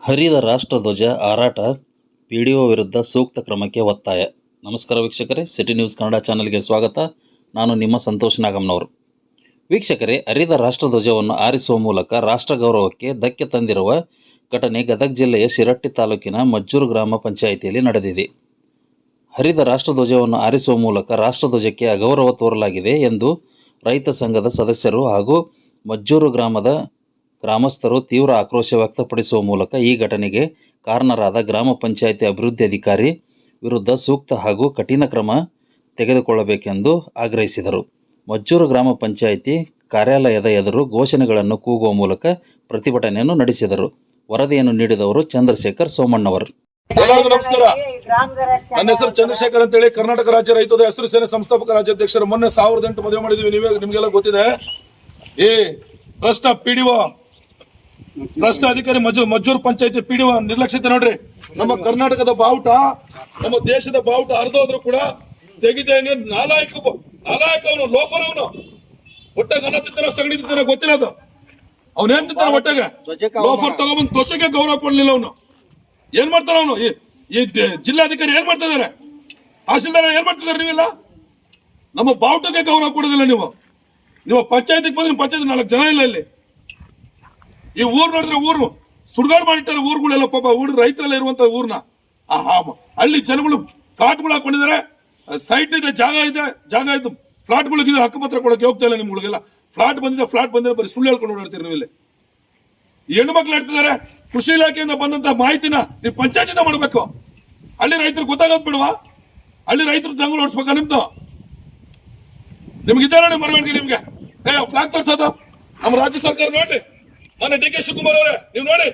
ಹರಿದ ರಾಷ್ಟ್ರಧ್ವಜ ಹಾರಾಟ ಪಿಡಿಒ ವಿರುದ್ಧ ಸೂಕ್ತ ಕ್ರಮಕ್ಕೆ ಒತ್ತಾಯ. ನಮಸ್ಕಾರ ವೀಕ್ಷಕರೇ, ಸಿಟಿ ನ್ಯೂಸ್ ಕನ್ನಡ ಚಾನೆಲ್ಗೆ ಸ್ವಾಗತ. ನಾನು ನಿಮ್ಮ ಸಂತೋಷ್ ನಾಗಮ್ನವರು. ವೀಕ್ಷಕರೇ, ಹರಿದ ರಾಷ್ಟ್ರಧ್ವಜವನ್ನು ಹಾರಿಸುವ ಮೂಲಕ ರಾಷ್ಟ್ರ ಗೌರವಕ್ಕೆ ಧಕ್ಕೆ ತಂದಿರುವ ಘಟನೆ ಗದಗ ಜಿಲ್ಲೆಯ ಶಿರಹಟ್ಟಿ ತಾಲೂಕಿನ ಮಜ್ಜೂರು ಗ್ರಾಮ ಪಂಚಾಯಿತಿಯಲ್ಲಿ ನಡೆದಿದೆ. ಹರಿದ ರಾಷ್ಟ್ರಧ್ವಜವನ್ನು ಹಾರಿಸುವ ಮೂಲಕ ರಾಷ್ಟ್ರಧ್ವಜಕ್ಕೆ ಅಗೌರವ ತೋರಲಾಗಿದೆ ಎಂದು ರೈತ ಸಂಘದ ಸದಸ್ಯರು ಹಾಗೂ ಮಜ್ಜೂರು ಗ್ರಾಮದ ಗ್ರಾಮಸ್ಥರು ತೀವ್ರ ಆಕ್ರೋಶ ವ್ಯಕ್ತಪಡಿಸುವ ಮೂಲಕ ಈ ಘಟನೆಗೆ ಕಾರಣರಾದ ಗ್ರಾಮ ಪಂಚಾಯಿತಿ ಅಭಿವೃದ್ಧಿ ಅಧಿಕಾರಿ ವಿರುದ್ಧ ಸೂಕ್ತ ಹಾಗೂ ಕಠಿಣ ಕ್ರಮ ತೆಗೆದುಕೊಳ್ಳಬೇಕೆಂದು ಆಗ್ರಹಿಸಿದರು. ಮಜ್ಜೂರು ಗ್ರಾಮ ಪಂಚಾಯಿತಿ ಕಾರ್ಯಾಲಯದ ಎದುರು ಘೋಷಣೆಗಳನ್ನು ಕೂಗುವ ಮೂಲಕ ಪ್ರತಿಭಟನೆಯನ್ನು ನಡೆಸಿದರು. ವರದಿಯನ್ನು ನೀಡಿದವರು ಚಂದ್ರಶೇಖರ್ ಸೋಮಣ್ಣವರು. ಎಲ್ಲರಿಗೂ ನಮಸ್ಕಾರ. ನನ್ನ ಹೆಸರು ಚಂದ್ರಶೇಖರ್ ಅಂತ ಹೇಳಿ, ಕರ್ನಾಟಕ ರಾಜ್ಯ ರೈತ ಹಸಿರು ಸೇನೆ ಸಂಸ್ಥಾಪಕ ರಾಜ್ಯಾಧ್ಯಕ್ಷರು. ಮೊನ್ನೆ 1008 ಮದುವೆ ಮಾಡಿದ್ವಿ, ನಿಮ್ಗೆಲ್ಲ ಗೊತ್ತಿದೆ. ಈ ಭ್ರಷ್ಟ ಪಿಡಿಒ, ಭ್ರಷ್ಟ ಅಧಿಕಾರಿ ಮಜ್ಜೂರು ಪಂಚಾಯತಿ ಪಿಡಿಒ ನಿರ್ಲಕ್ಷ್ಯತೆ ನೋಡ್ರಿ. ನಮ್ಮ ಕರ್ನಾಟಕದ ಬಾವುಟ, ನಮ್ಮ ದೇಶದ ಬಾವುಟ ಹರಿದೋದ್ರು ಕೂಡ ತೆಗಿದೇನೆ. ನಾಲಾಯಕ ಅವನು, ಲೋಫರ್ ಅವನು. ಹೊಟ್ಟೆಗೆ ಅನ್ನ ತಿಂತಾನ, ಸಗಣಿ ತಿಂತಾನ, ಗೊತ್ತಿಲ್ಲ ಅದು. ಅವನೇನ್ ತಿಂತಾನ ಹೊಟ್ಟೆಗೆ? ಲೋಫರ್ ತಗೊಂಡ್ಬಂದು ಧ್ವಜಕ್ಕೆ ಗೌರವ ಕೊಡ್ಲಿಲ್ಲ ಅವನು. ಏನ್ ಮಾಡ್ತಾರ ಅವನು? ಈ ಜಿಲ್ಲಾಧಿಕಾರಿ ಏನ್ ಮಾಡ್ತಾ ಇದಾರೆ? ತಹಸೀಲ್ದಾರ್ ಏನ್ ಮಾಡ್ತಿದಾರೆ? ನೀವೆಲ್ಲ ನಮ್ಮ ಬಾವುಟಕ್ಕೆ ಗೌರವ ಕೊಡೋದಿಲ್ಲ. ನೀವು ಪಂಚಾಯತಿಗೆ ಬಂದ್ರೆ ಪಂಚಾಯತ್ 4 ಜನ ಇಲ್ಲ ಇಲ್ಲಿ. ಈ ಊರ್ ನೋಡಿದ್ರೆ ಊರು ಸುಡ್ಗಾಡು ಮಾಡಿಟ್ಟಾರೆ. ಊರುಗಳೆಲ್ಲ ಪಾಪ ರೈತರೆಲ್ಲ ಇರುವಂತ ಊರ್ನ ಹಳ್ಳಿ ಜನಗಳು ಫ್ಲಾಟ್ಗಳು ಹಾಕೊಂಡಿದ್ದಾರೆ. ಸೈಟ್ ಇದೆ, ಜಾಗ ಇದ್ದು ಫ್ಲಾಟ್ಗಳಿಗೆ ಹಕ್ಕುಪತ್ರ ಕೊಡಕ್ಕೆ ಹೋಗ್ತಾ ಇಲ್ಲ. ನಿಮ್ಗಳಿಗೆಲ್ಲ ಫ್ಲಾಟ್ ಬಂದಿದೆ ಬರೀ ಸುಳ್ಳು ಹೇಳ್ಕೊಂಡು ಓಡಾಡ್ತೀರಿ ನೀವು. ಇಲ್ಲಿ ಹೆಣ್ಣು ಮಕ್ಳು ಹೇಳ್ತಿದ್ದಾರೆ. ಕೃಷಿ ಇಲಾಖೆಯಿಂದ ಬಂದಂತ ಮಾಹಿತಿನ ನೀವು ಪಂಚಾಯತಿಂದ ಮಾಡಬೇಕು. ಹಳ್ಳಿ ರೈತರು ಗೊತ್ತಾಗೋದ್ ಬಿಡುವ? ಹಳ್ಳಿ ರೈತರು ಜಂಗಲ್ ಓಡಿಸ್ಬೇಕಾ ನಿಮ್ದು? ನಿಮ್ಗೆ ಇದ್ದ ನೋಡಿ ಮರಗಳಿಗೆ, ನಿಮ್ಗೆ ಫ್ಲಾಗ್ ತೋರ್ಸೋದು ನಮ್ಮ ರಾಜ್ಯ ಸರ್ಕಾರ ನೋಡಿ. ಮೊನ್ನೆ ಡಿ ಕೆ ಶಿವಕುಮಾರ್ ಅವರೇ, ನೀವು ನೋಡಿ.